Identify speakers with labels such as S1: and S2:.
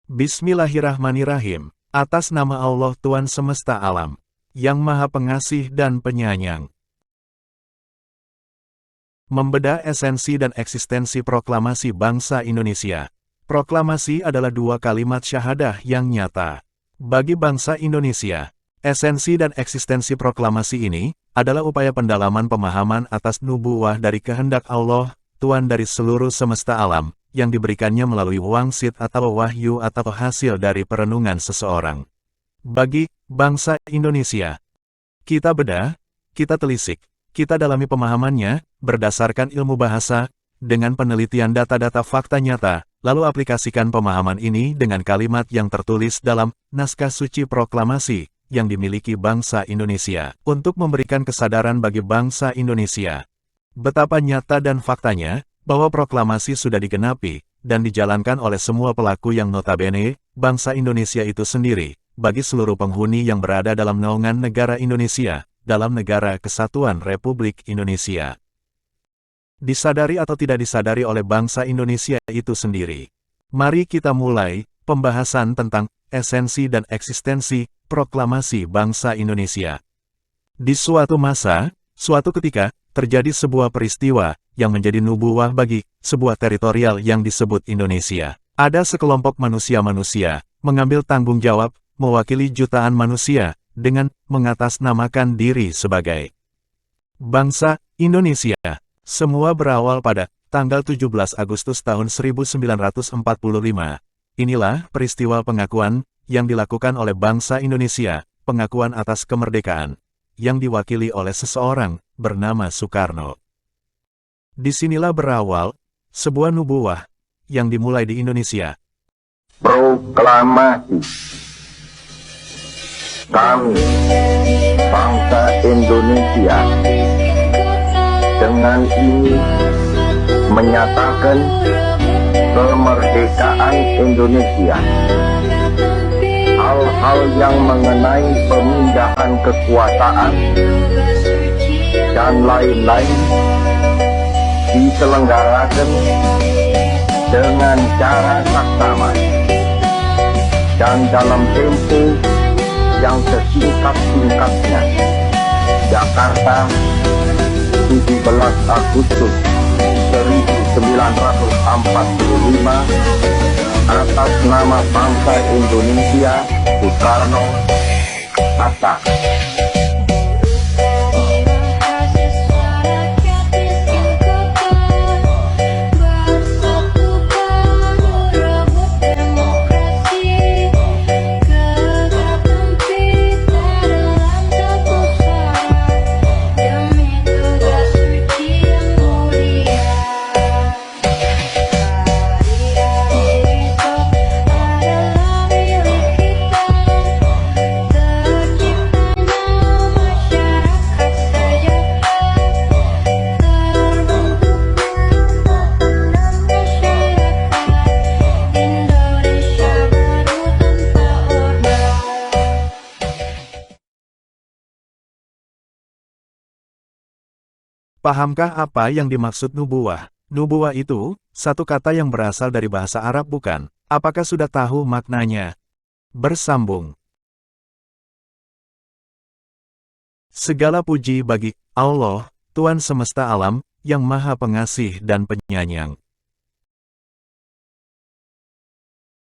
S1: Bismillahirrahmanirrahim. Atas nama Allah Tuhan semesta alam, yang Maha Pengasih dan Penyayang. Membedah esensi dan eksistensi proklamasi bangsa Indonesia. Proklamasi adalah dua kalimat syahadah yang nyata. Bagi bangsa Indonesia, esensi dan eksistensi proklamasi ini adalah upaya pendalaman pemahaman atas nubuwah dari kehendak Allah, Tuhan dari seluruh semesta alam, yang diberikannya melalui wangsit atau wahyu atau hasil dari perenungan seseorang. Bagi bangsa Indonesia, kita bedah, kita telisik, kita dalami pemahamannya, berdasarkan ilmu bahasa, dengan penelitian data-data fakta nyata, lalu aplikasikan pemahaman ini dengan kalimat yang tertulis dalam naskah suci proklamasi yang dimiliki bangsa Indonesia, untuk memberikan kesadaran bagi bangsa Indonesia. Betapa nyata dan faktanya, bahwa proklamasi sudah digenapi, dan dijalankan oleh semua pelaku yang notabene, bangsa Indonesia itu sendiri, bagi seluruh penghuni yang berada dalam naungan negara Indonesia, dalam negara kesatuan Republik Indonesia. Disadari atau tidak disadari oleh bangsa Indonesia itu sendiri. Mari kita mulai pembahasan tentang esensi dan eksistensi proklamasi bangsa Indonesia. Di suatu masa, suatu ketika, terjadi sebuah peristiwa yang menjadi nubuwah bagi sebuah teritorial yang disebut Indonesia. Ada sekelompok manusia-manusia mengambil tanggung jawab mewakili jutaan manusia dengan mengatasnamakan diri sebagai bangsa Indonesia. Semua berawal pada tanggal 17 Agustus tahun 1945. Inilah peristiwa pengakuan yang dilakukan oleh bangsa Indonesia, pengakuan atas kemerdekaan, yang diwakili oleh seseorang bernama Soekarno. Disinilah berawal sebuah nubuwah yang dimulai di Indonesia.
S2: Proklamasi. Kami, bangsa Indonesia, dengan ini menyatakan kemerdekaan Indonesia. Hal-hal yang mengenai pemindahan kekuasaan dan lain-lain diselenggarakan dengan cara saksama dan dalam tempo yang sesingkat-singkatnya. Jakarta, 17 Agustus 1945, atas nama bangsa Indonesia, Soekarno, Hatta.
S1: Pahamkah apa yang dimaksud nubuwah? Nubuwah itu, satu kata yang berasal dari bahasa Arab bukan? Apakah sudah tahu maknanya? Bersambung. Segala puji bagi Allah, Tuhan semesta alam, yang Maha Pengasih dan Penyayang.